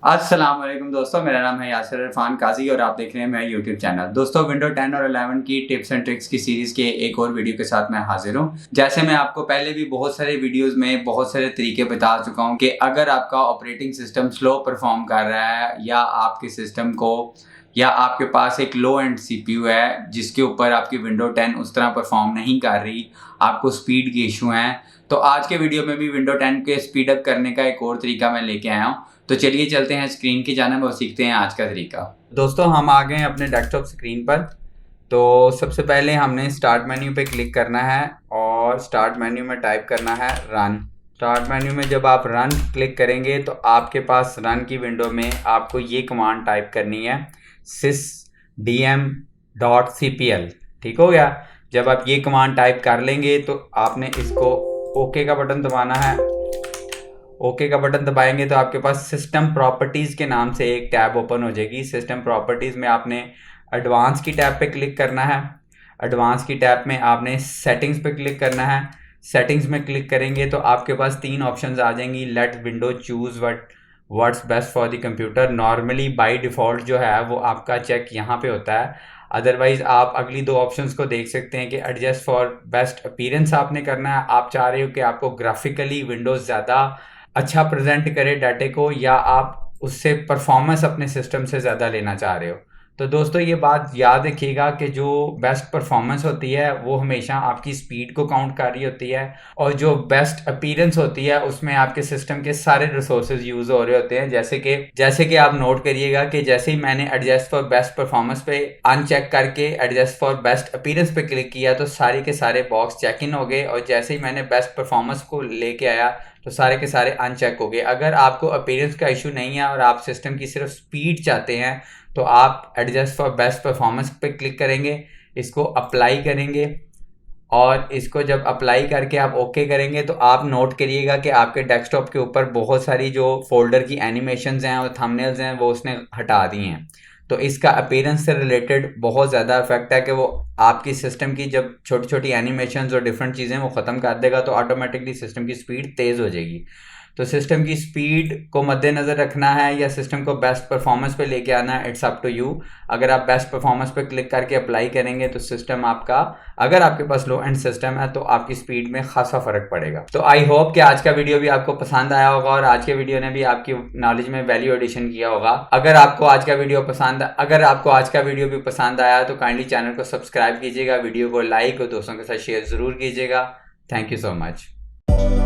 अस्सलाम वालेकुम दोस्तों, मेरा नाम है यासिर इरफान काजी और आप देख रहे हैं मेरा यूट्यूब चैनल। दोस्तों, विंडो 10 और 11 की टिप्स एंड ट्रिक्स की सीरीज के एक और वीडियो के साथ मैं हाजिर हूं। जैसे मैं आपको पहले भी बहुत सारे वीडियोस में बहुत सारे तरीके बता चुका हूं कि अगर आपका ऑपरेटिंग सिस्टम स्लो परफॉर्म कर रहा है या आपके सिस्टम को या आपके पास एक लो एंड सीपीयू है जिसके ऊपर आपकी विंडो 10 उस तरह परफॉर्म नहीं कर रही, आपको स्पीड के इशू हैं, तो आज के वीडियो में भी विंडो 10 के स्पीड अप करने का एक और तरीका मैं लेके आया हूँ। तो चलिए चलते हैं स्क्रीन की जानिब और सीखते हैं आज का तरीका। दोस्तों, हम आ गए हैं अपने डेस्कटॉप स्क्रीन पर। तो सबसे पहले हमने स्टार्ट मेन्यू पे क्लिक करना है और स्टार्ट मेन्यू में टाइप करना है रन। स्टार्ट मेन्यू में जब आप रन क्लिक करेंगे तो आपके पास रन की विंडो में आपको ये कमांड टाइप करनी है sysdm.cpl। ठीक हो गया। जब आप ये कमांड टाइप कर लेंगे तो आपने इसको ओके का बटन दबाना है। ओके का बटन दबाएंगे तो आपके पास सिस्टम प्रॉपर्टीज़ के नाम से एक टैब ओपन हो जाएगी। सिस्टम प्रॉपर्टीज़ में आपने एडवांस की टैब पे क्लिक करना है। एडवांस की टैब में आपने सेटिंग्स पे क्लिक करना है। सेटिंग्स में क्लिक करेंगे तो आपके पास तीन ऑप्शंस आ जाएंगी। Let Windows choose what's best for the computer. Normally by default जो है वो आपका चेक यहाँ पे होता है। अदरवाइज आप अगली दो ऑप्शंस को देख सकते हैं कि एडजस्ट फॉर बेस्ट अपीयरेंस आपने करना है। आप चाह रहे हो कि आपको ग्राफिकली विंडोज़ ज़्यादा अच्छा प्रेजेंट करे डाटे को, या आप उससे परफॉर्मेंस अपने सिस्टम से ज़्यादा लेना चाह रहे हो। तो दोस्तों, ये बात याद रखिएगा कि जो बेस्ट परफॉर्मेंस होती है वो हमेशा आपकी स्पीड को काउंट कर रही होती है, और जो बेस्ट अपीयरेंस होती है उसमें आपके सिस्टम के सारे रिसोर्सेज यूज़ हो रहे होते हैं। जैसे कि आप नोट करिएगा कि जैसे ही मैंने एडजस्ट फॉर बेस्ट परफॉर्मेंस पे अनचेक करके एडजस्ट फॉर बेस्ट अपीयरेंस पे क्लिक किया तो सारे के सारे बॉक्स चेक इन हो गए, और जैसे ही मैंने बेस्ट परफॉर्मेंस को लेके आया तो सारे के सारे अनचेक हो गए। अगर आपको अपीयरेंस का इशू नहीं है और आप सिस्टम की सिर्फ स्पीड चाहते हैं तो आप एडजस्ट फॉर बेस्ट परफॉर्मेंस पे क्लिक करेंगे, इसको अप्लाई करेंगे, और इसको जब अप्लाई करके आप ओके करेंगे तो आप नोट करिएगा कि आपके डेस्कटॉप के ऊपर बहुत सारी जो फोल्डर की एनिमेशंस हैं और थंबनेल्स हैं वो उसने हटा दी हैं। तो इसका अपीयरेंस से रिलेटेड बहुत ज़्यादा इफेक्ट है कि वो आपकी सिस्टम की जब छोटी छोटी एनिमेशंस और डिफरेंट चीज़ें वो ख़त्म कर देगा तो ऑटोमेटिकली सिस्टम की स्पीड तेज़ हो जाएगी। तो सिस्टम की स्पीड को मद्देनज़र रखना है या सिस्टम को बेस्ट परफॉर्मेंस पे लेके आना है, इट्स अप टू यू। अगर आप बेस्ट परफॉर्मेंस पे क्लिक करके अप्लाई करेंगे तो सिस्टम आपका, अगर आपके पास लो एंड सिस्टम है तो आपकी स्पीड में खासा फ़र्क पड़ेगा। तो आई होप कि आज का वीडियो भी आपको पसंद आया होगा और आज के वीडियो ने भी आपकी नॉलेज में वैल्यू एडिशन किया होगा। अगर आपको आज का वीडियो भी पसंद आया तो काइंडली चैनल को सब्सक्राइब कीजिएगा, वीडियो को लाइक और दोस्तों के साथ शेयर ज़रूर कीजिएगा। Thank you so much.